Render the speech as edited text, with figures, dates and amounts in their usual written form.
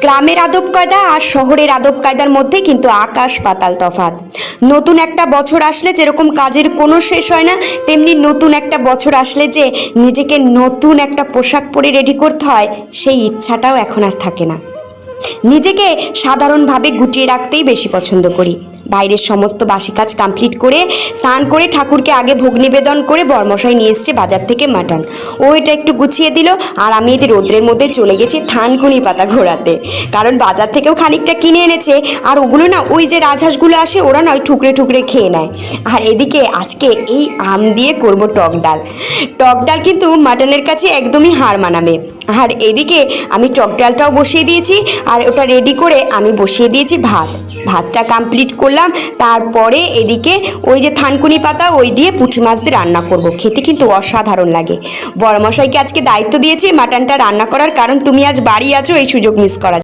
গ্রামের আদব কায়দা আর শহরের আদব কায়দার মধ্যে কিন্তু আকাশ পাতাল তফাৎ। নতুন একটা বছর আসলে যেরকম কাজের কোনো শেষ হয় না, তেমনি নতুন একটা বছর আসলে যে নিজেকে নতুন একটা পোশাক পরে রেডি করতে হয়, সেই ইচ্ছাটাও এখন আর থাকে না। নিজেকে সাধারণভাবে গুটিয়ে রাখতেই বেশি পছন্দ করি। বাইরের সমস্ত বাসি কাজ কমপ্লিট করে স্নান করে ঠাকুরকে আগে ভোগ নিবেদন করে বরমশাই নিয়ে এসছে বাজার থেকে মাটন। ও এটা একটু গুছিয়ে দিল, আর আমি এদের রোদ্রের মধ্যে চলে গেছি থানকুনি পাতা ঘোরাতে, কারণ বাজার থেকেও খানিকটা কিনে এনেছে। আর ওগুলো না, ওই যে রাজহাঁসগুলো আসে, ওরা না ওই ঠুকরে ঠুকরে খেয়ে নেয়। আর এদিকে আজকে এই আম দিয়ে করব টক ডাল। টক ডাল কিন্তু মাটনের কাছে একদমই হার মানাবে। আর এদিকে আমি টক ডালটাও বসিয়ে দিয়েছি, আর ওটা রেডি করে আমি বসিয়ে দিয়েছি ভাতটা কমপ্লিট করলাম। তারপরে এদিকে ওই যে থানকুনি পাতা, ওই দিয়ে পুঁটি মাছ দিয়ে রান্না করব। খেতে কিন্তু অসাধারণ লাগে। বড়মশাইকে আজকে দায়িত্ব দিয়েছি মাটনটা রান্না করার, কারণ তুমি আজ বাড়ি আছো, এই সুযোগ মিস করা